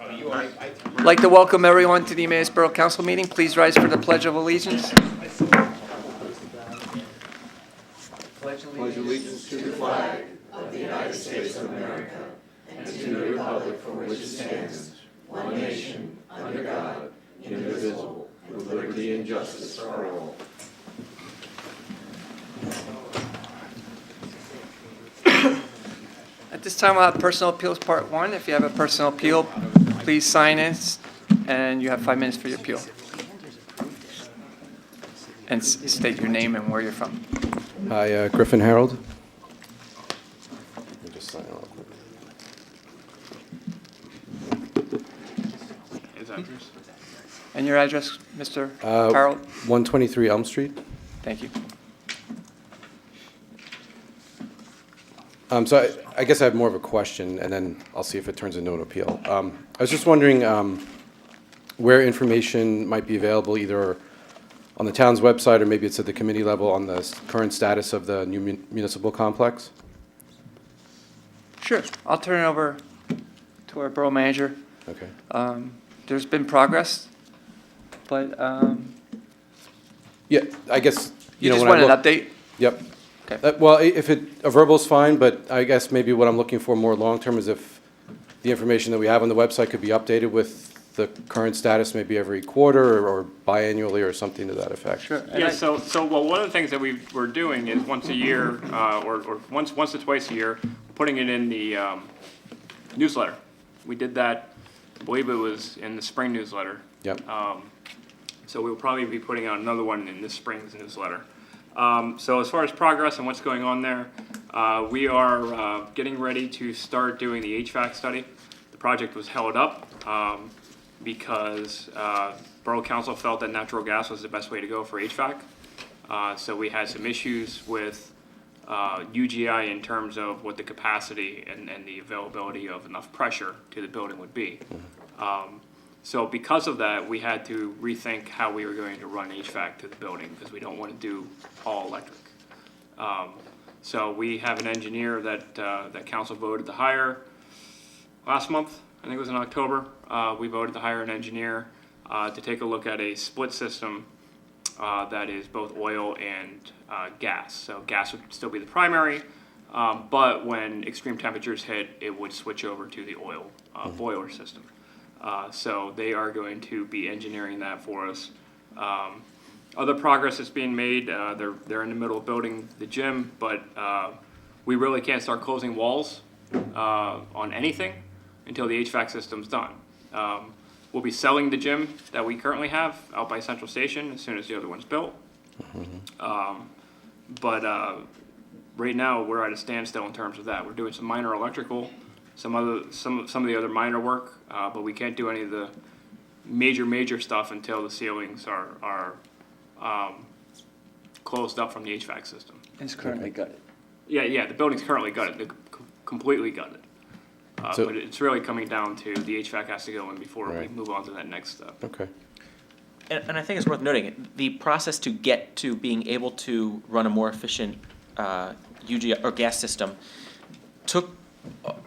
I'd like to welcome everyone to the Emmaus Borough Council meeting. Please rise for the Pledge of Allegiance. Pledge allegiance to the flag of the United States of America and to the republic for which it stands, one nation, under God, indivisible, with liberty and justice for all. At this time, we'll have personal appeals part 1. If you have a personal appeal, please sign in, and you have 5 minutes for your appeal. And state your name and where you're from. Hi, Griffin Harold. Let me just sign real quick. His address. And your address, Mr. Harold? 123 Elm Street. Thank you. So I guess I have more of a question, and then I'll see if it turns into an appeal. I was just wondering where information might be available, either on the town's website or maybe it's at the committee level, on the current status of the new municipal complex. Sure. I'll turn it over to our borough manager. Okay. There's been progress, but Yeah, I guess, you know, just when I want an look- update? Yep. Okay. Well, if a verbal's fine, but I guess maybe what I'm looking for more long-term is if the information that we have on the website could be updated with the current status maybe every quarter or biannually or something to that effect. Sure. And Yeah, well, one of the things that we're doing is once a year, or once to twice a year, putting it in the newsletter. We did that, I believe it was in the spring newsletter. Yep. So we'll probably be putting out another one in this spring's newsletter. So as far as progress and what's going on there, we are getting ready to start doing the HVAC study. The project was held up because Borough Council felt that natural gas was the best way to go for HVAC. So we had some issues with UGI in terms of what the capacity and the availability of enough pressure to the building would be. So because of that, we had to rethink how we were going to run HVAC to the building because we don't want to do all electric. So we have an engineer that council voted to hire last month. I think it was in October. We voted to hire an engineer to take a look at a split system that is both oil and gas. So gas would still be the primary, but when extreme temperatures hit, it would switch over to the oil boiler system. So they are going to be engineering that for us. Other progress is being made. They're in the middle of building the gym, but we really can't start closing walls on anything until the HVAC system's done. We'll be selling the gym that we currently have out by Central Station as soon as the other one's built. But right now we're at a standstill in terms of that. We're doing some minor electrical, some of the other minor work, but we can't do any of the major stuff until the ceilings are closed up from the HVAC system. It's currently gutted. Yeah, the building's currently gutted, completely gutted. So- But it's really coming down to the HVAC has to go in before we Right. move on to that next step. Okay. And I think it's worth noting, the process to get to being able to run a more efficient UGI or gas system took,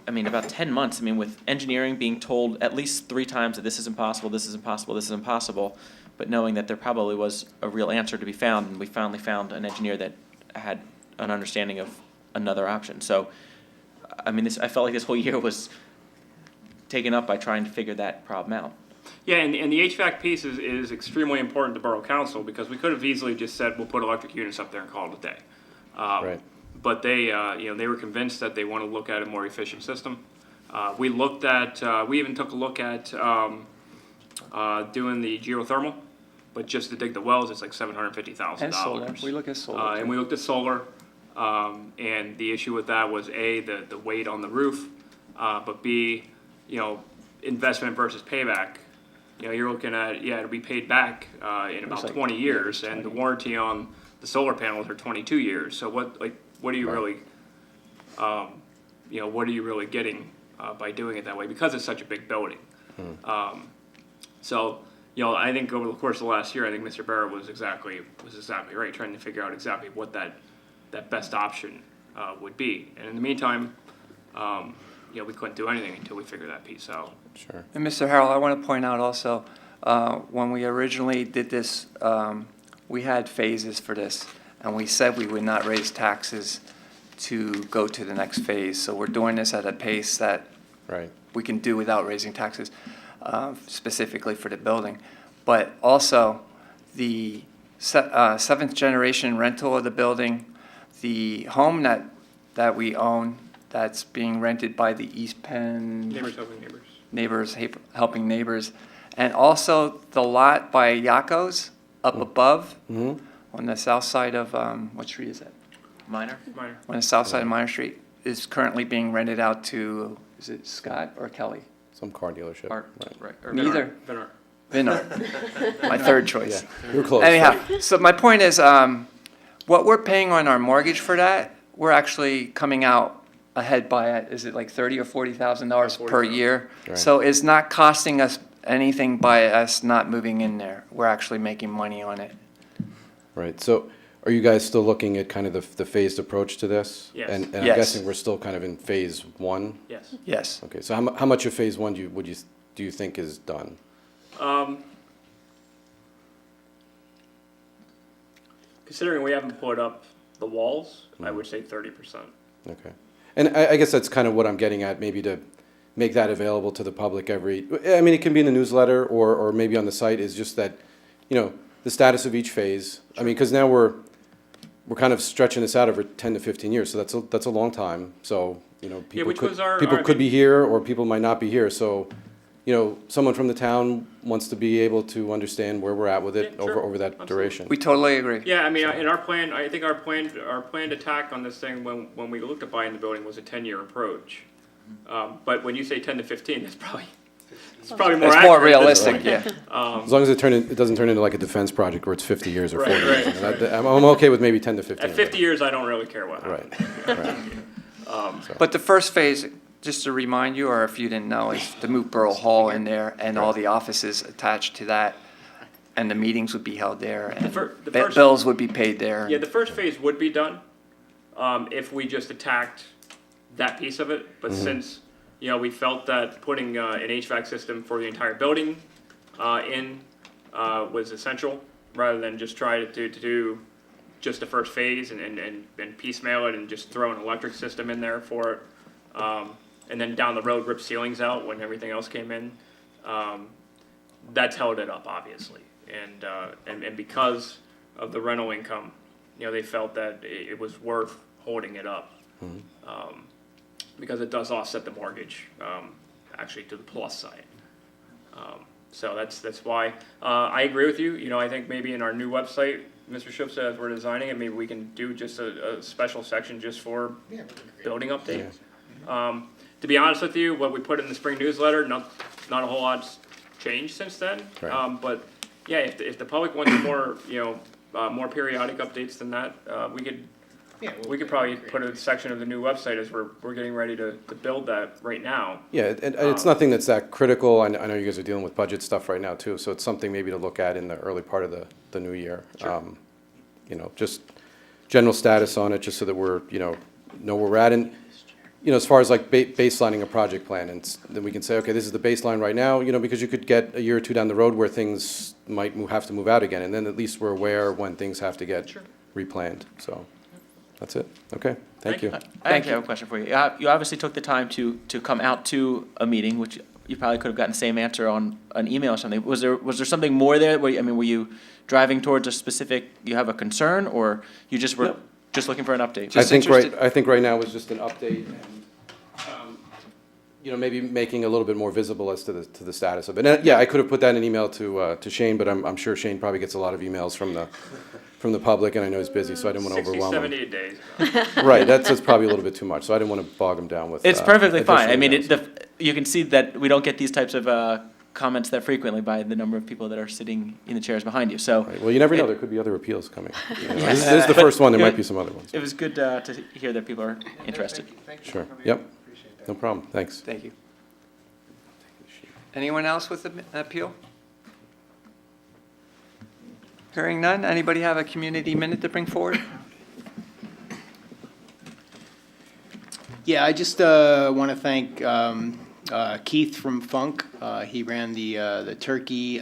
about 10 months. With engineering being told at least 3 times that this is impossible, this is impossible, this is impossible, but knowing that there probably was a real answer to be found, and we finally found an engineer that had an understanding of another option. So, I felt like this whole year was taken up by trying to figure that problem out. Yeah, and the HVAC piece is extremely important to Borough Council because we could have easily just said, we'll put electric units up there and call it a day. Right. But they were convinced that they want to look at a more efficient system. We even took a look at doing the geothermal, but just to dig the wells, it's like $750,000. And solar. We look at solar. And we looked at solar, and the issue with that was A, the weight on the roof, but B, investment versus payback. You're looking at, it'll be paid back in about like 20 years, and the warranty on the solar panels are 22 years. So what are you really, what are you really getting by doing it that way? Because it's such a big building. So I think over the course of the last year, I think Mr. Barrett was exactly right, trying to figure out exactly what that best option would be. And in the meantime, we couldn't do anything until we figured that piece out. Sure. And Mr. Harrell, I want to point out also, when we originally did this, we had phases for this, and we said we would not raise taxes to go to the next phase. So we're doing this at a pace that Right. we can do without raising taxes, specifically for the building. But also, the seventh generation rental of the building, the home that we own, that's being rented by the East Penn Neighbors helping neighbors. Neighbors, Helping Neighbors, and also the lot by Yaco's up above Mm-hmm. on the south side of, what street is that? Minor? Minor. On the south side of Minor Street, is currently being rented out to, is it Scott or Kelly? Some car dealership. Art, Right. right. or- Neither. Venart. Vinard, my third choice. Yeah, you're close. Anyhow, so my point is, what we're paying on our mortgage for that, we're actually coming out ahead by, is it like $30,000 or $40,000 per year? Right. So it's not costing us anything by us not moving in there. We're actually making money on it. Right, so are you guys still looking at kind of the phased approach to this? Yes. And I'm Yes. guessing we're still kind of in phase one? Yes. Yes. Okay, so how much of phase one do you think is done? Considering we haven't put up the walls, I would say 30%. Okay. And I guess that's kind of what I'm getting at, maybe to make that available to the public I mean, it can be in the newsletter or maybe on the site, is just that, the status of each phase. I mean, because now we're kind of stretching this out over 10 to 15 years, so that's a long time. So, people which was our- people our- could be here or people might not be here. So, someone from the town wants to be able to understand where we're at with it Yeah, sure. over that Absolutely. duration. We totally agree. Yeah, I mean, in our plan, I think our planned attack on this thing when we looked at buying the building was a 10-year approach. But when you say 10 to 15, it's probably more It's accurate. more at this realistic, point. yeah. As long as it doesn't turn into like a defense project where it's 50 years or Right, 40 years. right. I'm okay with maybe 10 to 15. At 50 years, I don't really care what happens. Right. But the first phase, just to remind you, or if you didn't know, is to move Borough Hall in there and all the offices attached to that. And the meetings would be held there and the first- bills would be paid there. Yeah, the first phase would be done if we just attacked that piece of it. But since we felt that putting an HVAC system for the entire building in was essential, rather than just try to do just the first phase and piecemeal it and just throw an electric system in there for it, and then down the road rip ceilings out when everything else came in. That's held it up, obviously, and because of the rental income, they felt that it was worth holding it up, because it does offset the mortgage, actually to the plus side. So that's why I agree with you. I think maybe in our new website, Mr. Shupsa, as we're designing it, maybe we can do just a special section just for building updates. To be honest with you, what we put in the spring newsletter, not a whole lot's changed since then. Right. But yeah, if the public wants more, more periodic updates than that, we could probably put a section of the new website as we're getting ready to build that right now. Yeah, and it's nothing that's that critical. I know you guys are dealing with budget stuff right now too, so it's something maybe to look at in the early part of the new year. Sure. Just general status on it, just so that we're, know where we're at. And, as far as like baselining a project plan, and then we can say, okay, this is the baseline right now, because you could get a year or two down the road where things might have to move out again, and then at least we're aware when things have to get replanned. So that's it. Okay, thank you. I actually have a question for you. You obviously took the time to come out to a meeting, which you probably could have gotten the same answer on an email or something. Was there something more there? Were you driving towards a specific, you have a concern, or you just were No. just looking for an update? Just I interested- think right now was just an update and, maybe making a little bit more visible as to the status of it. And, yeah, I could have put that in an email to Shane, but I'm sure Shane probably gets a lot of emails from the public, and I know he's busy, so I didn't want to 60, overwhelm him. 78 days. Right, that's probably a little bit too much, so I didn't want to bog him down with. It's perfectly fine. I mean, additional emails. you can see that we don't get these types of comments that frequently by the number of people that are sitting in the chairs behind you. So Right, well, you never know, there could be other appeals coming. This is the first one, there might be some other ones. it was good to hear that people are interested. Sure, yep, no problem, thanks. Thank you. Anyone else with an appeal? Hearing none, anybody have a community minute to bring forward? Yeah, I just want to thank Keith from Funk. He ran the turkey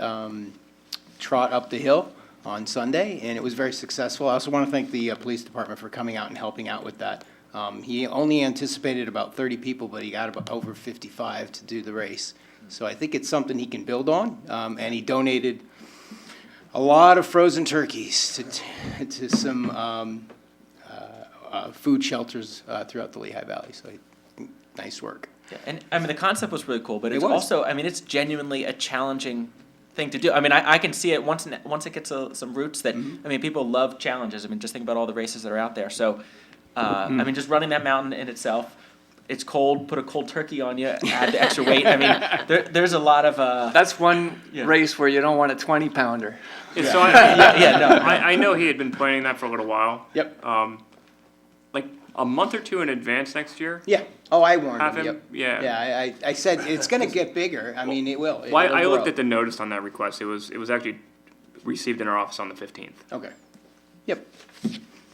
trot up the hill on Sunday, and it was very successful. I also want to thank the police department for coming out and helping out with that. He only anticipated about 30 people, but he got about over 55 to do the race. So I think it's something he can build on, and he donated a lot of frozen turkeys to some food shelters throughout the Lehigh Valley. So nice work. Yeah, and I mean, the concept was really cool, but It it's was. also, I mean, it's genuinely a challenging thing to do. I mean, I can see it once it gets some roots that, I mean, people love challenges. I mean, just think about all the races that are out there. So, I mean, just running that mountain in itself, it's cold, put a cold turkey on you, add the extra weight. I mean, there's a lot of, That's one Yeah. race where you don't want a 20-pounder. And so I know he had been planning that for a little while. Yep. Like a month or two in advance next year. Yeah. Oh, I warned Have him. him- Yep. yeah. Yeah. I said it's going to get bigger. I mean, it will. Well, It'll I looked grow. at the notice on that request. It was actually received in our office on the 15th. Okay. Yep.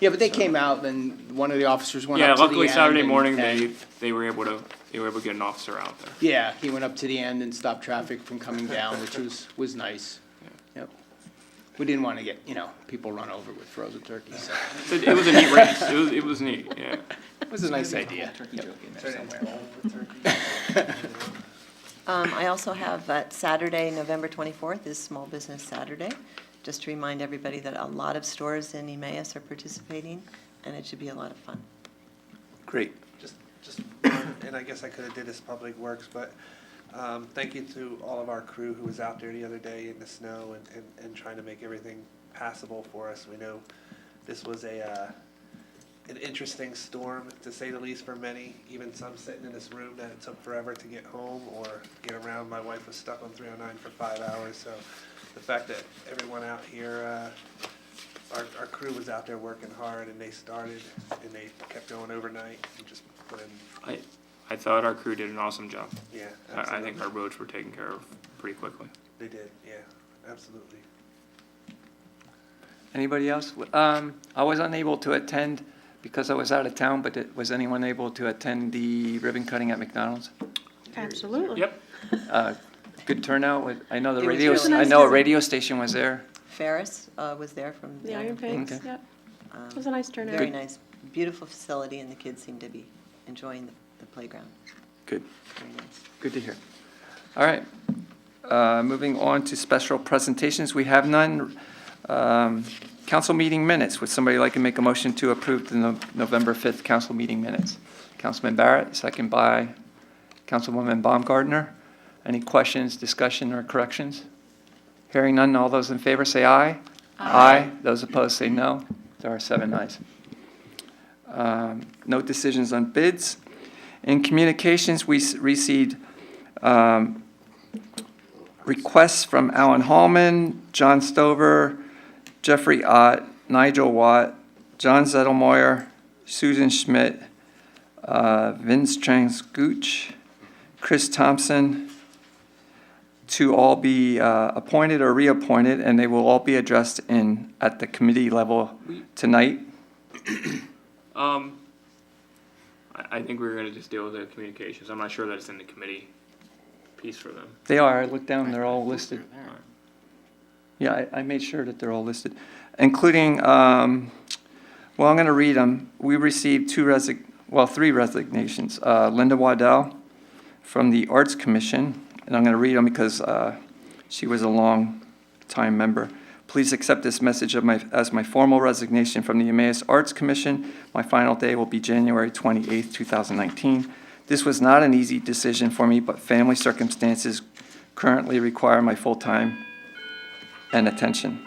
Yeah, but they came out, and one of the officers went Yeah, up to the luckily end. Saturday and- morning and- they were able to get an officer out there. Yeah, he went up to the end and stopped traffic from coming down, which was nice. Yep. We didn't want to get, people run over with frozen turkeys. So It was a neat race. It was neat. Yeah. it was a nice idea. turkey joke in there somewhere. I also have that Saturday, November 24th is Small Business Saturday. Just to remind everybody that a lot of stores in Emmaus are participating, and it should be a lot of fun. Great. Just, and I guess I could have did this Public Works, but thank you to all of our crew who was out there the other day in the snow and trying to make everything passable for us. We know this was an interesting storm, to say the least, for many, even some sitting in this room, that it took forever to get home or get around. My wife was stuck on 309 for 5 hours, so the fact that everyone out here, our crew was out there working hard, and they started, and they kept going overnight, and just put in, I thought our crew did an awesome job. yeah, I absolutely. think our roads were taken care of pretty quickly. They did, yeah, absolutely. Anybody else? I was unable to attend because I was out of town, but was anyone able to attend the ribbon cutting at McDonald's? Absolutely. Yep. Good turnout. I know It was radio. really I nice know a visit. radio station was there. Ferris was there from The Iron Pigs, Okay. yep. Um, It was a nice turnout. Very nice, beautiful facility, and the kids seem to be enjoying the playground. Good. Very nice. Good to hear. All right. Moving on to special presentations. We have none. Council meeting minutes. Would somebody like to make a motion to approve the November 5th council meeting minutes? Councilman Barrett, second by Councilwoman Baumgartner. Any questions, discussion, or corrections? Hearing none, all those in favor say aye. Aye. Those opposed say no. There are 7 ayes. No decisions on bids. In communications, we received requests from Alan Hallman, John Stover, Jeffrey Ott, Nigel Watt, John Zettelmoyer, Susan Schmidt, Vince Chang-Scooch, Chris Thompson, to all be appointed or reappointed, and they will all be addressed at the committee level tonight. I think we're gonna just deal with the communications. I'm not sure that it's in the committee piece for them. They are, I looked down, they're all listed. Yeah, I made sure that they're all listed, including, well, I'm going to read them. We received 3 resignations. Linda Waddell from the Arts Commission, and I'm going to read them because she was a long-time member. Please accept this message as my formal resignation from the Emmaus Arts Commission. My final day will be January 28th, 2019. This was not an easy decision for me, but family circumstances currently require my full time and attention.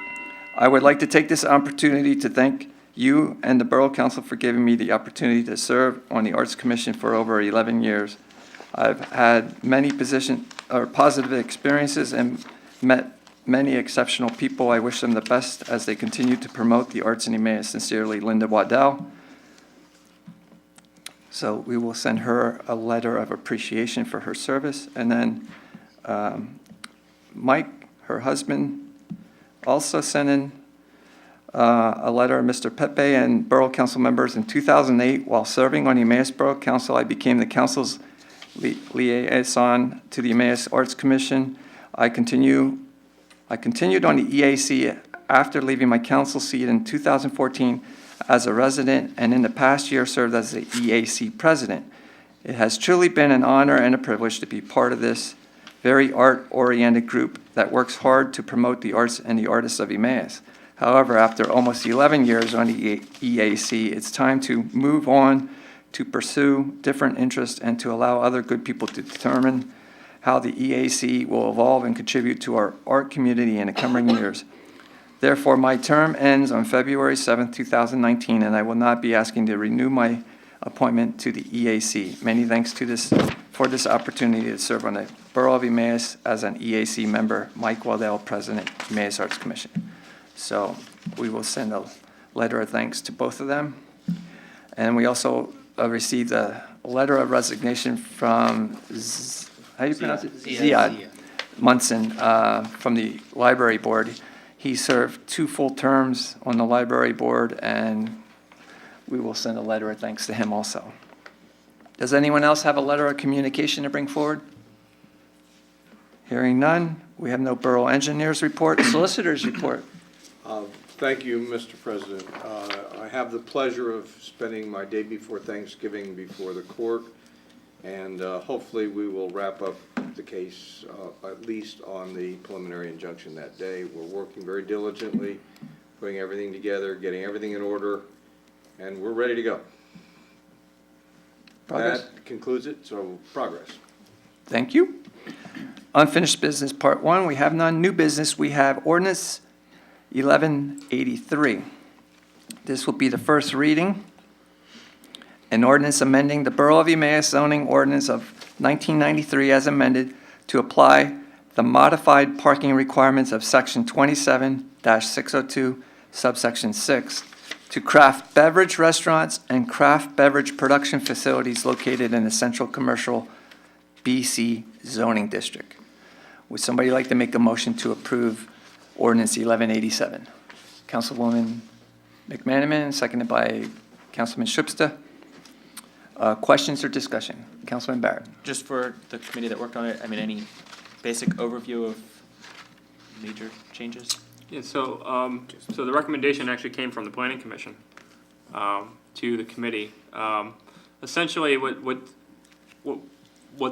I would like to take this opportunity to thank you and the Borough Council for giving me the opportunity to serve on the Arts Commission for over 11 years. I've had many positive experiences and met many exceptional people. I wish them the best as they continue to promote the arts in Emmaus. Sincerely, Linda Waddell. So we will send her a letter of appreciation for her service. And then Mike, her husband, also sent in a letter of Mr. Pepe and Borough Council members. In 2008, while serving on the Emmaus Borough Council, I became the council's liaison to the Emmaus Arts Commission. I continued on the EAC after leaving my council seat in 2014 as a resident, and in the past year served as the EAC president. It has truly been an honor and a privilege to be part of this very art-oriented group that works hard to promote the arts and the artists of Emmaus. However, after almost 11 years on the EAC, it's time to move on to pursue different interests and to allow other good people to determine how the EAC will evolve and contribute to our art community in the coming years. Therefore, my term ends on February 7th, 2019, and I will not be asking to renew my appointment to the EAC. Many thanks for this opportunity to serve on the Borough of Emmaus as an EAC member. Mike Waddell, President, Emmaus Arts Commission. So we will send a letter of thanks to both of them. And we also received a letter of resignation from, how do you pronounce it? Ziad Munson from the Library Board. He served 2 full terms on the Library Board, and we will send a letter of thanks to him also. Does anyone else have a letter of communication to bring forward? Hearing none, we have no borough engineers report, solicitors report. Thank you, Mr. President. I have the pleasure of spending my day before Thanksgiving before the court, and hopefully we will wrap up the case, at least on the preliminary injunction that day. We're working very diligently, putting everything together, getting everything in order, and we're ready to go. Progress. That concludes it, so progress. Thank you. Unfinished business, part 1, we have none. New business, we have ordinance 1183. This will be the first reading. An ordinance amending the Borough of Emmaus zoning ordinance of 1993 as amended to apply the modified parking requirements of section 27-602 subsection 6 to craft beverage restaurants and craft beverage production facilities located in the Central Commercial BC zoning district. Would somebody like to make a motion to approve ordinance 1187? Councilwoman McManaman, seconded by Councilman Schubsta. Questions or discussion? Councilman Barrett. Just for the committee that worked on it, I mean, any basic overview of major changes? Yeah, so the recommendation actually came from the planning commission to the committee. Essentially, what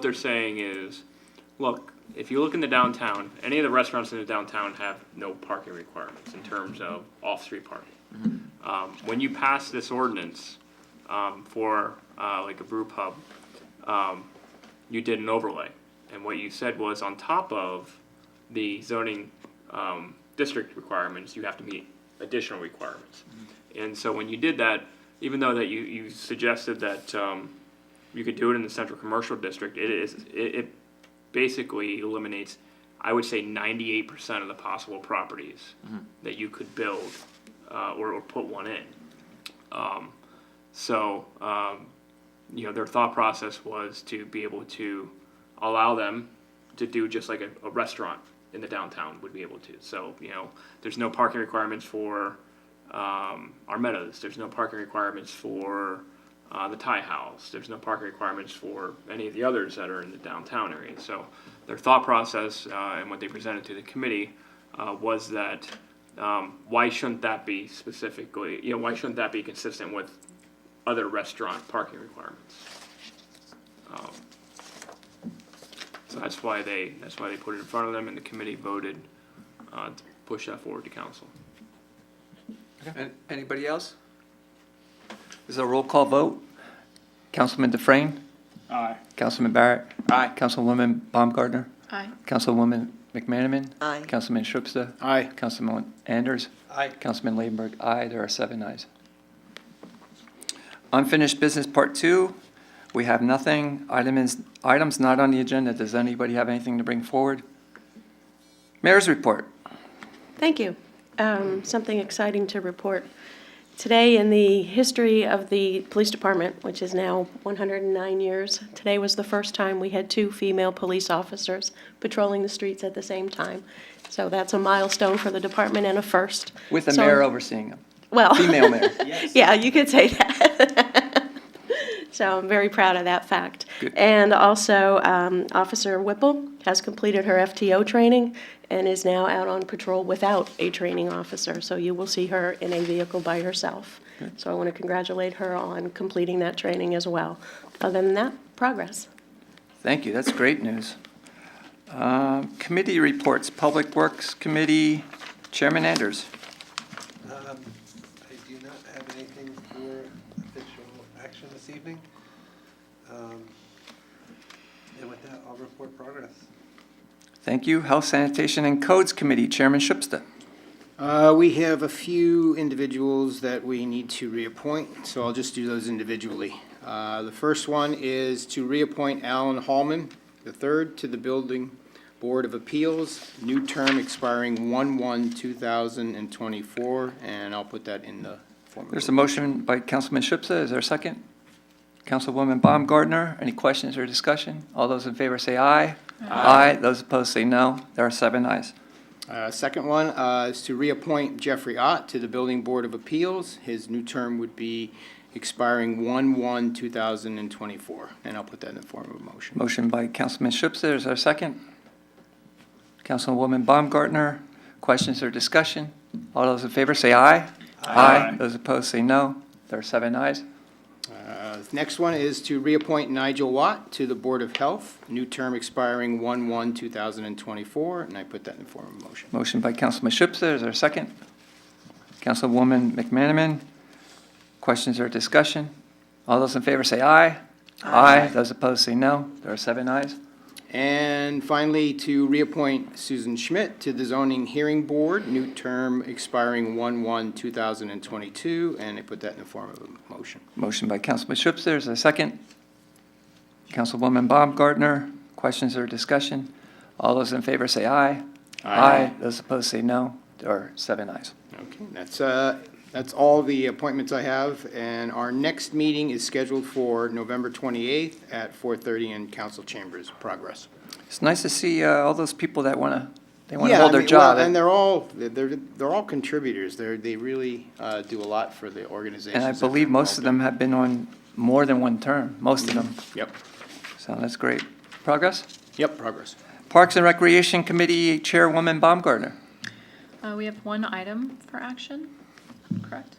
they're saying is, look, if you look in the downtown, any of the restaurants in the downtown have no parking requirements in terms of off-street parking. When you pass this ordinance for like a brew pub, you did an overlay, and what you said was on top of the zoning district requirements, you have to meet additional requirements. And so when you did that, even though that you suggested that you could do it in the Central Commercial District, it basically eliminates, I would say, 98% of the possible properties that you could build or put one in. Their thought process was to be able to allow them to do just like a restaurant in the downtown would be able to. So, there's no parking requirements for Armetta's. There's no parking requirements for the Thai House. There's no parking requirements for any of the others that are in the downtown area. So their thought process and what they presented to the committee was that why shouldn't that be specifically, why shouldn't that be consistent with other restaurant parking requirements? So that's why they put it in front of them, and the committee voted to push that forward to council. Anybody else? This is a roll call vote. Councilman Dufresne? Aye. Councilman Barrett? Aye. Councilwoman Baumgartner? Aye. Councilwoman McManaman? Aye. Councilman Schubsta? Aye. Councilman Anders? Aye. Councilman Ladenburg? Aye. There are 7 ayes. Unfinished business, part 2. We have nothing. Items not on the agenda. Does anybody have anything to bring forward? Mayor's report. Thank you. Something exciting to report. Today, in the history of the police department, which is now 109 years, today was the first time we had 2 female police officers patrolling the streets at the same time. So that's a milestone for the department and a first. With the So- mayor overseeing them, Well. female mayor. Yeah, you could say that. So I'm very proud of that fact. Good. And also, Officer Whipple has completed her FTO training and is now out on patrol without a training officer. So you will see her in a vehicle by herself. So I want to congratulate her on completing that training as well. Other than that, progress. Thank you, that's great news. Committee reports, Public Works Committee, Chairman Anders. I do not have anything for official action this evening. And with that, I'll report progress. Thank you. Health, Sanitation, and Codes Committee, Chairman Shupsta. We have a few individuals that we need to reappoint, so I'll just do those individually. The first one is to reappoint Alan Hallman III to the Building Board of Appeals, new term expiring 1/1/2024, and I'll put that in the form. There's a motion by Councilman Shupsta. Is there a second? Councilwoman Baumgartner, any questions or discussion? All those in favor say aye. Aye. Those opposed say no. There are 7 ayes. Second one is to reappoint Jeffrey Ott to the Building Board of Appeals. His new term would be expiring 1/1/2024, and I'll put that in the form of a motion. Motion by Councilman Shupsta. Is there a second? Councilwoman Baumgartner, questions or discussion? All those in favor say aye. Aye. Those opposed say no. There are 7 ayes. Next one is to reappoint Nigel Watt to the Board of Health, new term expiring 1/1/2024, and I put that in the form of a motion. Motion by Councilman Shupsta. Is there a second? Councilwoman McManaman, questions or discussion? All those in favor say aye. Aye. Those opposed say no. There are 7 ayes. And finally, to reappoint Susan Schmidt to the Zoning Hearing Board, new term expiring 1/1/2022, and I put that in the form of a motion. Motion by Councilman Shupsta. Is there a second? Councilwoman Baumgartner, questions or discussion? All those in favor say aye. Aye. Those opposed say no. There are 7 ayes. Okay, that's all the appointments I have, and our next meeting is scheduled for November 28th at 4:30 in Council Chambers. Progress. It's nice to see all those people that want to Yeah, hold I their mean, job. well, and they're all contributors. They really do a lot for the organization. And I believe most of them have been on more than 1 term, most of them. Yep, So that's great. Progress? yep, progress. Parks and Recreation Committee Chairwoman Baumgartner. We have 1 item for action, correct?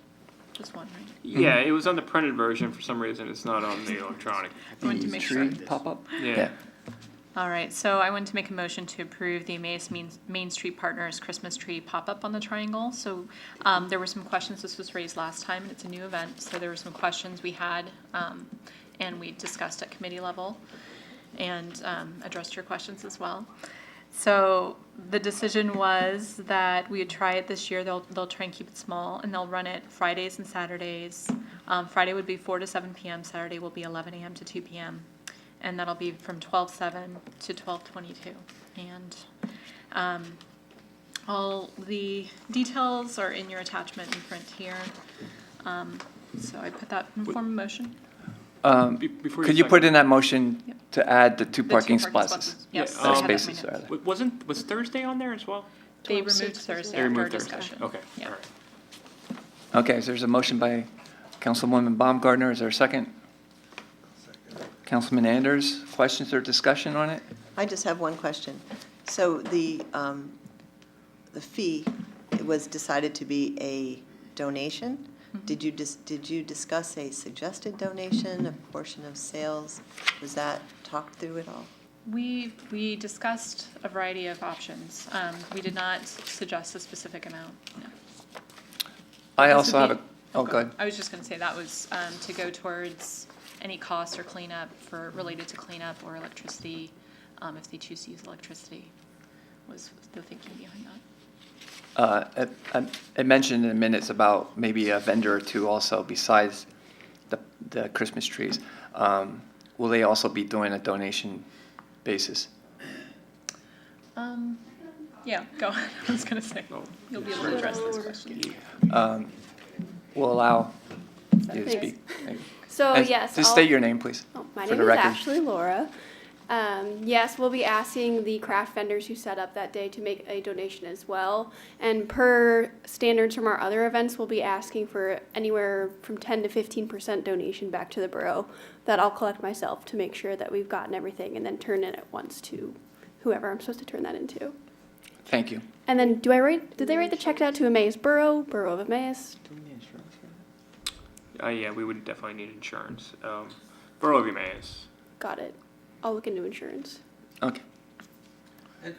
Just one, right? Yeah, it was on the printed version. For some reason, it's not on the electronic. I wanted to make sure. Tree pop-up? Yeah. All right, so I wanted to make a motion to approve the Emmaus Main Street Partners Christmas tree pop-up on the Triangle. So there were some questions, this was raised last time, and it's a new event, so there were some questions we had, and we discussed at committee level, and addressed your questions as well. So the decision was that we would try it this year. They'll try and keep it small, and they'll run it Fridays and Saturdays. Friday would be 4 to 7 p.m. Saturday will be 11 a.m. to 2 p.m. And that'll be from 12/7 to 12/22. And all the details are in your attachment in print here. So I put that in form of motion. Before Could you put in that motion Yep. to add the 2 The parking 2 parking spaces? Yes. Yeah, I have that in my Spaces, notes. rather. Was Thursday on there as well? They 12/6 removed was Thursday They after our removed Thursday. discussion. Okay, Yeah. all right. Okay, so there's a motion by Councilwoman Baumgartner. Is there a second? Councilman Anders, questions or discussion on it? I just have one question. So the fee, it was decided to be a donation? Did you discuss a suggested donation, a portion of sales? Was that talked through at all? We discussed a variety of options. We did not suggest a specific amount, no. I This also would have be- a, oh, good. I was just gonna say that was to go towards any costs or cleanup related to cleanup or electricity, if they choose to use electricity, was the thinking behind that. It mentioned in the minutes about maybe a vendor or 2 also besides the Christmas trees. Will they also be doing a donation basis? Yeah, go ahead. I was gonna say, you'll be able to address this question. we'll allow you to Thanks. speak. So And yes, Just I'll- state your name, please. Oh, my for name the is record. Ashley Laura. Yes, we'll be asking the craft vendors who set up that day to make a donation as well. And per standards from our other events, we'll be asking for anywhere from 10 to 15% donation back to the borough that I'll collect myself to make sure that we've gotten everything and then turn it at once to whoever I'm supposed to turn that into. Thank you. And then did they write the check out to Emmaus Borough, Borough of Emmaus? Yeah, we would definitely need insurance. Borough of Emmaus. Got it. I'll look into insurance. Okay. And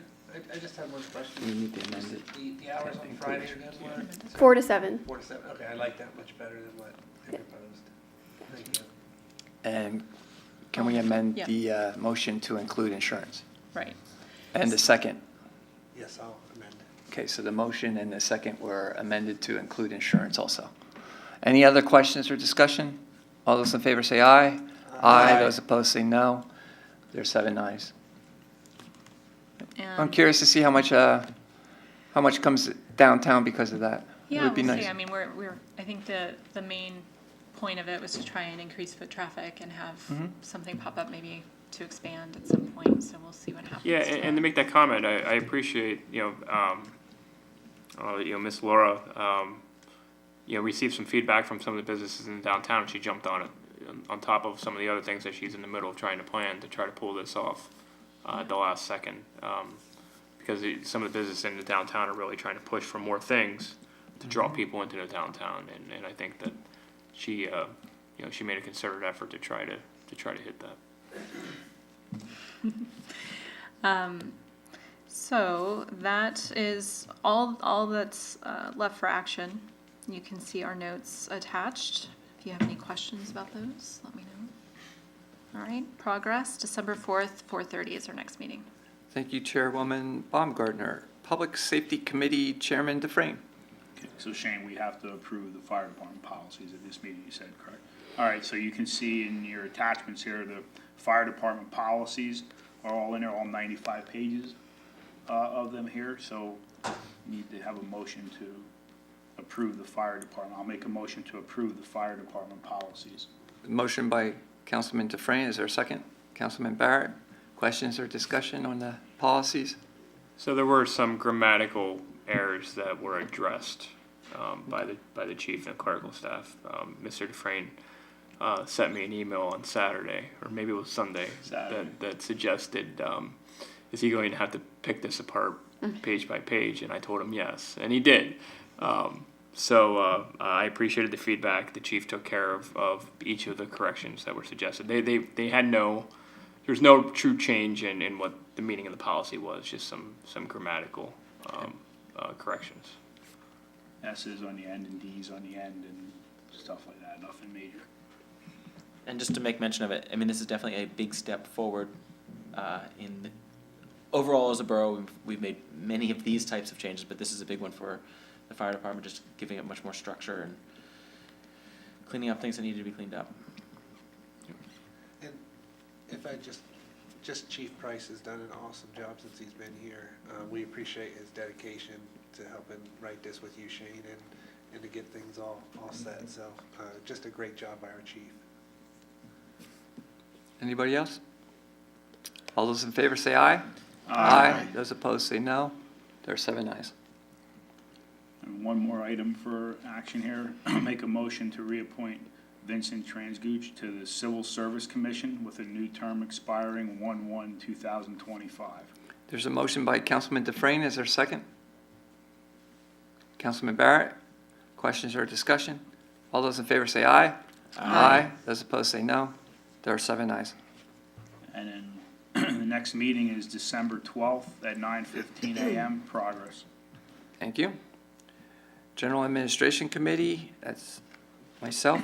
I just have one question. We need to amend it. The hours on Friday again were? 4 to 7. 4 to 7, okay, I like that much better than what they proposed. Thank you. And can we amend Yeah. the motion to include insurance? Right. And the second? Yes, I'll amend it. Okay, so the motion and the second were amended to include insurance also. Any other questions or discussion? All those in favor say aye. Aye. Those opposed say no. There's 7 ayes. I'm And- curious to see how much comes downtown because of that. It Yeah, would be we'll nice. see. I mean, I think the main point of it was to try and increase foot traffic and have Mhm. something pop up maybe to expand at some point, so we'll see what happens. Yeah, to and to that. make that comment, I appreciate, Miss Laura, received some feedback from some of the businesses in downtown, and she jumped on it, on top of some of the other things that she's in the middle of trying to plan to try to pull this off at the last second. Because some of the businesses in the downtown are really trying to push for more things to draw people into the downtown, and I think that she made a concerted effort to try to hit that. So that is all that's left for action. You can see our notes attached. If you have any questions about those, let me know. All right, progress, December 4th, 4:30 is our next meeting. Thank you, Chairwoman Baumgartner. Public Safety Committee Chairman Dufresne. Okay, so Shane, we have to approve the fire department policies at this meeting, you said, correct? All right, so you can see in your attachments here, the fire department policies are all in there, all 95 pages of them here, so you need to have a motion to approve the fire department. I'll make a motion to approve the fire department policies. Motion by Councilman Dufresne. Is there a second? Councilman Barrett. Questions or discussion on the policies? So there were some grammatical errors that were addressed by the chief and clerical staff. Mr. Dufresne sent me an email on Saturday, or maybe it was Sunday, that suggested, is he going to have to pick this apart page by page? And I told him yes, and he did. So I appreciated the feedback. The chief took care of each of the corrections that were suggested. They had there's no true change in what the meaning of the policy was, just some grammatical corrections. S's on the end and D's on the end and stuff like that, nothing major. And just to make mention of it, I mean, this is definitely a big step forward overall as a borough. We've made many of these types of changes, but this is a big one for the fire department, just giving it much more structure and cleaning up things that need to be cleaned up. And if I just Chief Price has done an awesome job since he's been here. We appreciate his dedication to helping write this with you, Shane, and to get things all set. So just a great job by our chief. Anybody else? All those in favor say aye. Aye. Those opposed say no. There are 7 ayes. And one more item for action here, make a motion to reappoint Vincent Transguch to the Civil Service Commission with a new term expiring 1/1/2025. There's a motion by Councilman Dufresne. Is there a second? Councilman Barrett. Questions or discussion? All those in favor say aye. Aye. Those opposed say no. There are 7 ayes. And then the next meeting is December 12th at 9:15 a.m. Progress. Thank you. General Administration Committee, that's myself.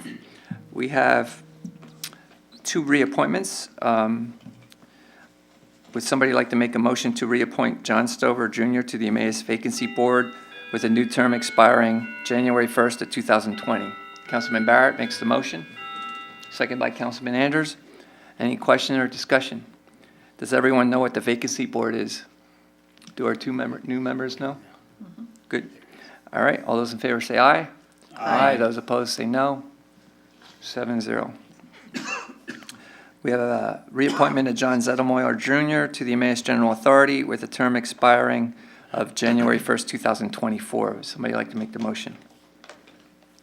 We have 2 reappointments. Would somebody like to make a motion to reappoint John Stover Jr. to the Emmaus Vacancy Board with a new term expiring January 1st of 2020? Councilman Barrett makes the motion, second by Councilman Anders. Any question or discussion? Does everyone know what the Vacancy Board is? Do our new members know? Good. All right, all those in favor say aye. Aye. Those opposed say no. 7-0. We have a reappointment of John Zedelmoyer Jr. to the Emmaus General Authority with a term expiring of January 1st, 2024. Would somebody like to make the motion?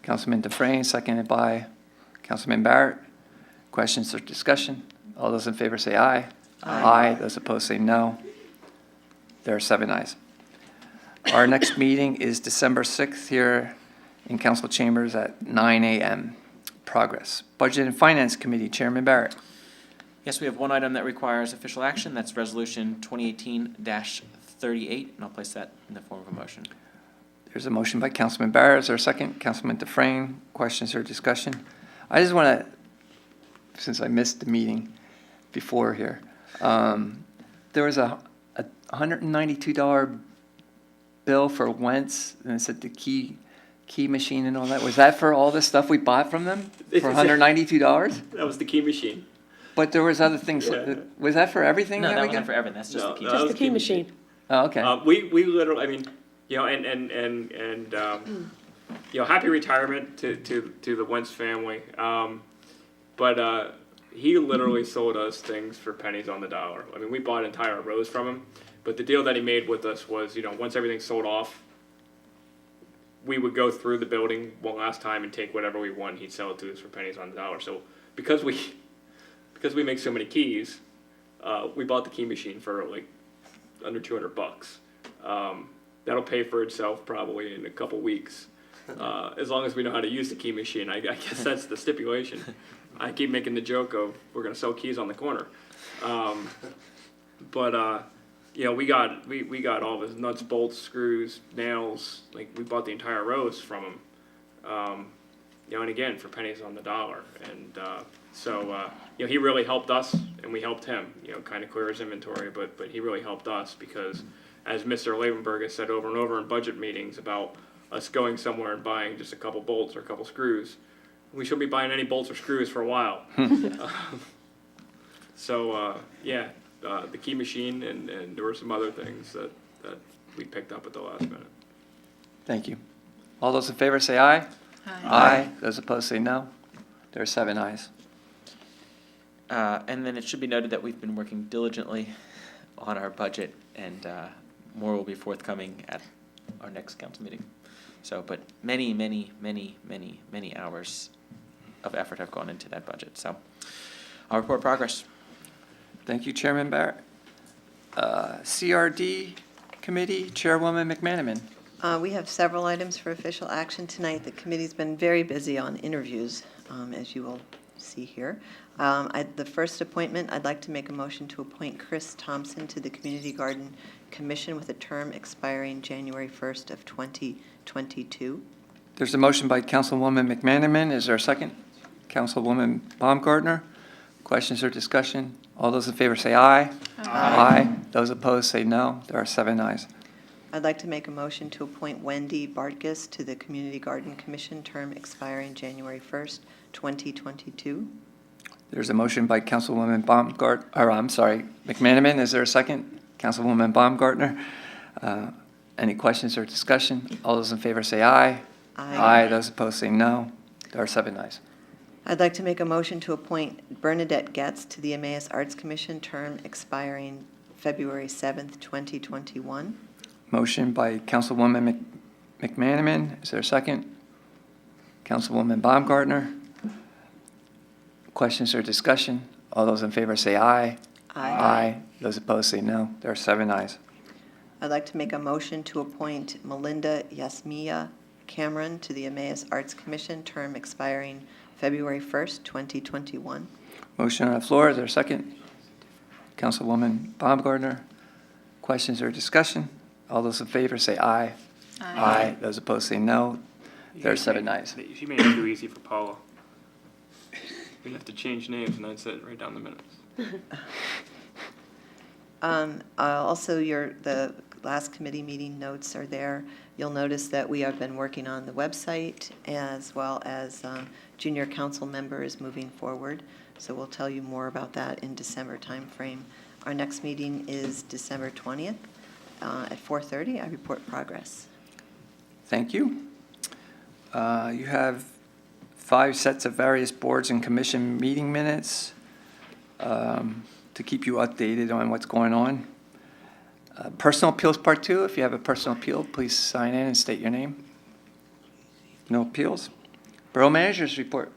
Councilman Dufresne, seconded by Councilman Barrett. Questions or discussion? All those in favor say aye. Aye. Those opposed say no. There are 7 ayes. Our next meeting is December 6th here in council chambers at 9 a.m. Progress. Budget and Finance Committee, Chairman Barrett. Yes, we have one item that requires official action. That's Resolution 2018-38, and I'll place that in the form of a motion. There's a motion by Councilman Barrett. Is there a second? Councilman Dufresne. Questions or discussion? I just want to, since I missed the meeting before here, there was a $192 bill for Wentz, and it said the key machine and all that. Was that for all the stuff we bought from them for $192? That was the key machine. But there was other things. Yeah. Was that for everything? No, that that we wasn't got? for everything. That's just No, the key. no, Just that the was key machine. Oh, okay. We literally, I mean, you know, you know, happy retirement to the Wentz family. But he literally sold us things for pennies on the dollar. I mean, we bought entire rows from him, but the deal that he made with us was, you know, once everything's sold off, we would go through the building one last time and take whatever we want. He'd sell it to us for pennies on the dollar. So because we make so many keys, we bought the key machine for like under $200. That'll pay for itself probably in a couple weeks, as long as we know how to use the key machine. I guess that's the stipulation. I keep making the joke of we're gonna sell keys on the corner, but you know, we got all of his nuts, bolts, screws, nails. Like, we bought the entire rows from him, you know, and again for pennies on the dollar. And so you know, he really helped us, and we helped him. You know, kind of clear his inventory, but he really helped us because, as Mr. Levenberg has said over and over in budget meetings about us going somewhere and buying just a couple bolts or a couple screws, we shouldn't be buying any bolts or screws for a while. So yeah, the key machine and there were some other things that we picked up at the last minute. Thank you. All those in favor say aye. Aye. Those opposed say no. There are 7 ayes. And then it should be noted that we've been working diligently on our budget, and more will be forthcoming at our next council meeting. So, but many hours of effort have gone into that budget. So, I'll report progress. Thank you, Chairman Barrett. CRD Committee, Chairwoman McManaman. We have several items for official action tonight. The committee's been very busy on interviews, as you will see here. The first appointment, I'd like to make a motion to appoint Chris Thompson to the Community Garden Commission with a term expiring January 1st of 2022. There's a motion by Councilwoman McManaman. Is there a second? Councilwoman Baumgartner. Questions or discussion? All those in favor say aye. Aye. Those opposed say no. There are 7 ayes. I'd like to make a motion to appoint Wendy Bartkus to the Community Garden Commission, term expiring January 1st, 2022. There's a motion by Councilwoman McManaman. Is there a second? Councilwoman Baumgartner. Any questions or discussion? All those in favor say aye. Aye. Those opposed say no. There are 7 ayes. I'd like to make a motion to appoint Bernadette Getz to the Emmaus Arts Commission, term expiring February 7th, 2021. Motion by Councilwoman McManaman. Is there a second? Councilwoman Baumgartner. Questions or discussion? All those in favor say aye. Aye. Those opposed say no. There are 7 ayes. I'd like to make a motion to appoint Melinda Yasmia Cameron to the Emmaus Arts Commission, term expiring February 1st, 2021. Motion on the floor. Is there a second? Councilwoman Baumgartner. Questions or discussion? All those in favor say aye. Aye. Those opposed say no. There are 7 ayes. She made it too easy for Paula. We'd have to change names and I'd set right down the minutes. Also, the last committee meeting notes are there. You'll notice that we have been working on the website, as well as junior council member is moving forward. So we'll tell you more about that in December timeframe. Our next meeting is December 20th at 4:30. I report progress. Thank you. You have 5 sets of various boards and commission meeting minutes to keep you updated on what's going on. Personal appeals part 2, if you have a personal appeal, please sign in and state your name. No appeals. Borough managers report.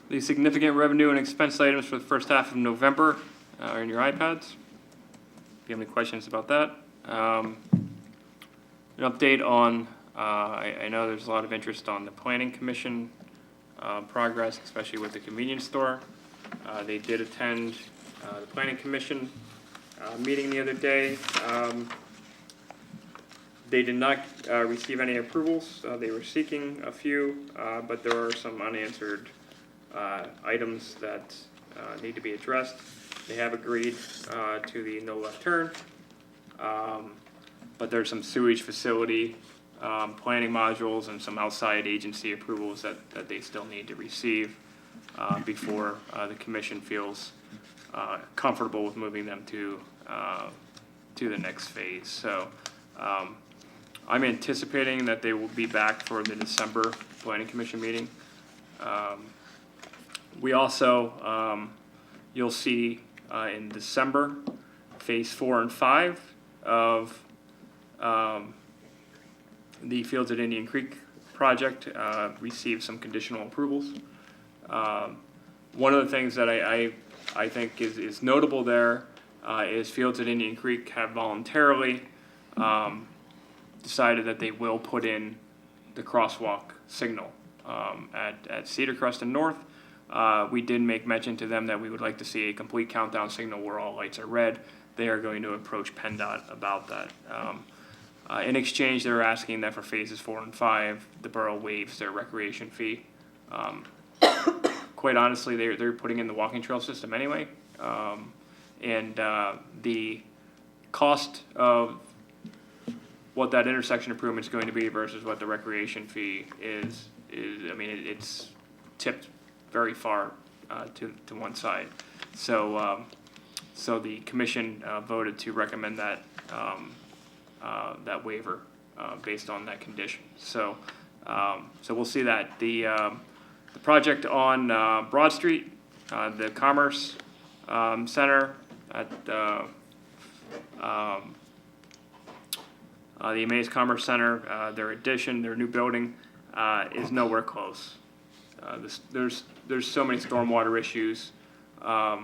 The significant revenue and expense items for the first half of November are in your iPads. If you have any questions about that. An update on, I know there's a lot of interest on the planning commission progress, especially with the convenience store. They did attend the planning commission meeting the other day. They did not receive any approvals. They were seeking a few, but there are some unanswered items that need to be addressed. They have agreed to the no left turn, but there's some sewage facility planning modules and some outside agency approvals that they still need to receive before the commission feels comfortable with moving them to the next phase. So I'm anticipating that they will be back for the December planning commission meeting. We also, you'll see in December, phase 4 and 5 of the Fields at Indian Creek project received some conditional approvals. One of the things that I think is notable there is Fields at Indian Creek have voluntarily decided that they will put in the crosswalk signal at Cedar Crest and North. We did make mention to them that we would like to see a complete countdown signal where all lights are red. They are going to approach PennDOT about that. In exchange, they're asking that for phases 4 and 5, the borough waives their recreation fee. Quite honestly, they're putting in the walking trail system anyway. And the cost of what that intersection improvement is going to be versus what the recreation fee is I mean, it's tipped very far to one side. So so the commission voted to recommend that that waiver based on that condition. So so we'll see that. The project on Broad Street, the Commerce Center at the Amaze Commerce Center, their addition, their new building, is nowhere close. There's so many stormwater issues that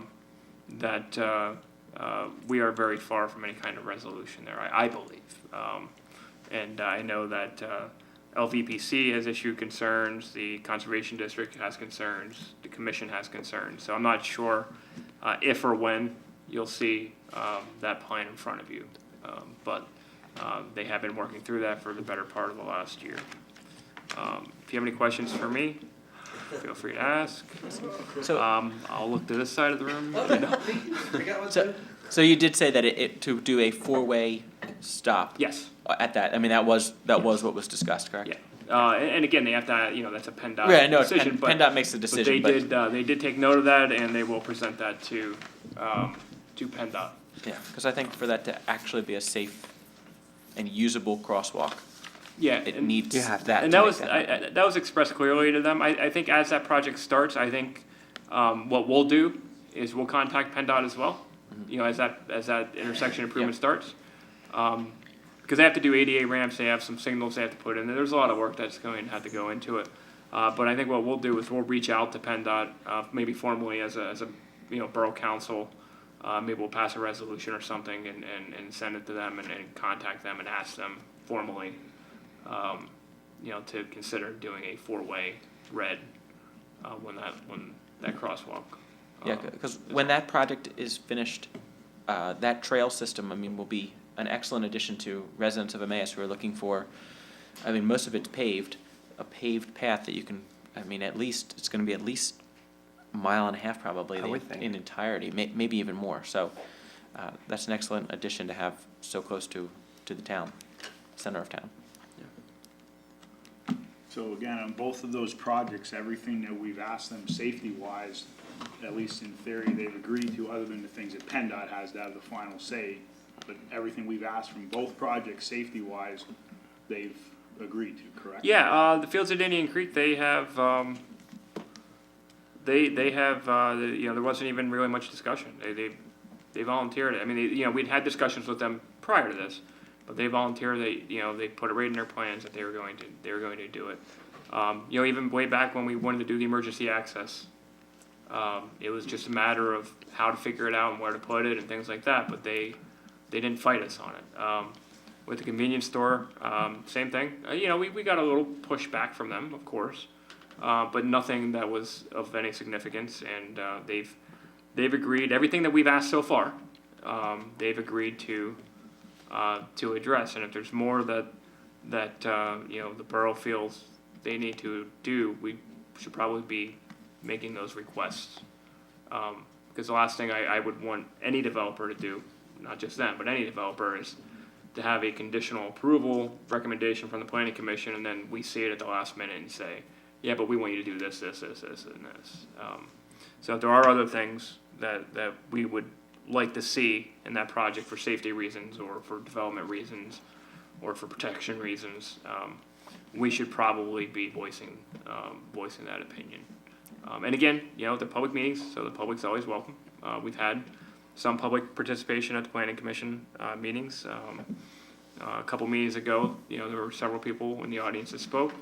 we are very far from any kind of resolution there, I believe. And I know that LVPC has issued concerns, the Conservation District has concerns, the Commission has concerns. So I'm not sure if or when you'll see that plan in front of you. But they have been working through that for the better part of the last year. If you have any questions for me, feel free to ask. So, I'll look to this side of the room. so you did say that to do a 4-way stop. Yes. At that, I mean, that was what was discussed, correct? Yeah. And again, they have to, that's a PennDOT Right, no, decision. PennDOT makes the decision, but. They did take note of that, and they will present that to PennDOT. Yeah, because I think for that to actually be a safe and usable crosswalk, Yeah. it and- needs You have to. that And to that make was, that happen. that was expressed clearly to them. I think as that project starts, I think, what we'll do is we'll contact PennDOT as well, as that intersection improvement starts. Because they have to do ADA ramps, they have some signals they have to put in. There's a lot of work that's going to have to go into it. But I think what we'll do is we'll reach out to PennDOT, maybe formally as a borough council. Maybe we'll pass a resolution or something and send it to them and contact them and ask them formally, to consider doing a 4-way red when that crosswalk. Yeah, because when that project is finished, that trail system, I mean, will be an excellent addition to residents of Emmaus who are looking for, I mean, most of it's paved, a paved path that you can, I mean, it's going to be at least a mile and a half probably I would think. in entirety, maybe even more. So that's an excellent addition to have so close to the town, center of town. So again, on both of those projects, everything that we've asked them safety-wise, at least in theory, they've agreed to, other than the things that PennDOT has to have the final say. But everything we've asked from both projects, safety-wise, they've agreed to, correct? Yeah, the Fields at Indian Creek, they have, they have, there wasn't even really much discussion. They volunteered. I mean, we'd had discussions with them prior to this, but they volunteered. They put it right in their plans that they were going to do it. Even way back when we wanted to do the emergency access, it was just a matter of how to figure it out and where to put it and things like that. But they didn't fight us on it. With the convenience store, same thing. We got a little pushback from them, of course, but nothing that was of any significance. And they've agreed everything that we've asked so far. They've agreed to address. And if there's more that the borough feels they need to do, we should probably be making those requests. Because the last thing I would want any developer to do, not just them, but any developer, is to have a conditional approval recommendation from the planning commission, and then we see it at the last minute and say, yeah, but we want you to do this, and this. So if there are other things that we would like to see in that project for safety reasons or for development reasons or for protection reasons, we should probably be voicing that opinion. And again, they're public meetings, so the public's always welcome. We've had some public participation at the planning commission meetings. A couple meetings ago, there were several people in the audience that spoke.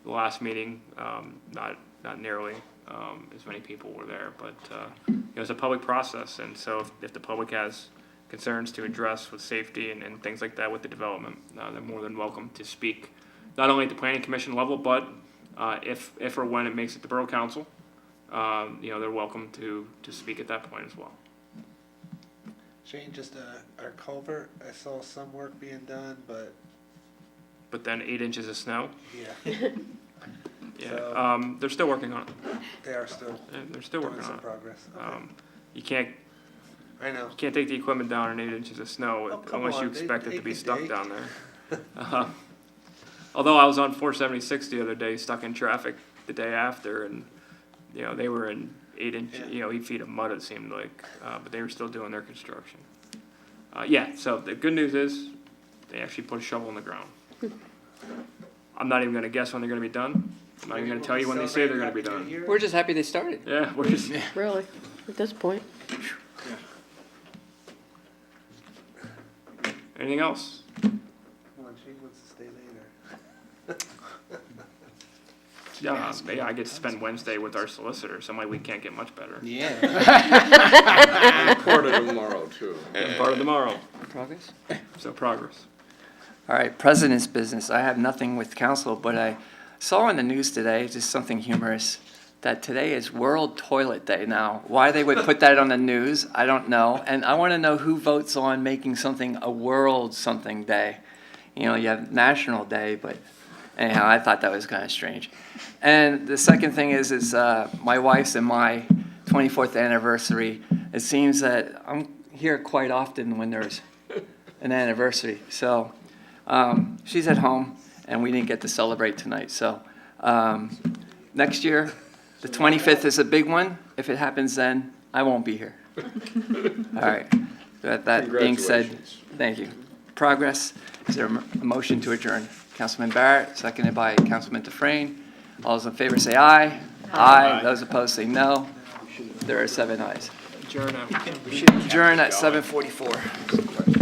The last meeting, not nearly as many people were there, but it's a public process, and so if the public has concerns to address with safety and things like that with the development, they're more than welcome to speak, not only at the planning commission level, but if or when it makes it to borough council, they're welcome to speak at that point as well. Shane, just our culvert, I saw some work being done, but But then 8 inches of snow, yeah, yeah, they're still working on it. they are still They're still doing working some on it. progress. Okay. You can't I know. take the equipment down in 8 inches of snow Oh, come unless you on, expect it they to be can stuck dig. down there. Although I was on 476 the other day, stuck in traffic the day after, and they were in 8 feet of mud, it seemed like, but they were still doing their construction. So the good news is they actually put a shovel in the ground. I'm not even gonna guess when they're gonna be done. I'm not even gonna tell you when they say they're gonna be done. We're just happy they started. Yeah, we're just, Really, at this point. anything else? Come on, Shane wants to stay later. Yeah, I get to spend Wednesday with our solicitor, so my week can't get much better. Yeah. Part of tomorrow, too. And part of tomorrow, Progress? so progress. All right, president's business. I have nothing with council, but I saw on the news today, just something humorous, that today is World Toilet Day now. Why they would put that on the news, I don't know. And I want to know who votes on making something a world something day. You have National Day, but anyhow, I thought that was kind of strange. And the second thing is my wife's and my 24th anniversary. It seems that I'm here quite often when there's an anniversary. So she's at home, and we didn't get to celebrate tonight. So next year, the 25th is a big one. If it happens then, I won't be here. All right. With that being said, Congratulations. thank you. Progress. Is there a motion to adjourn? Councilman Barrett, seconded by Councilman Dufresne. All those in favor say aye. Aye. Those opposed say no. There are 7 ayes. Adjourn. Adjourn at 7:44.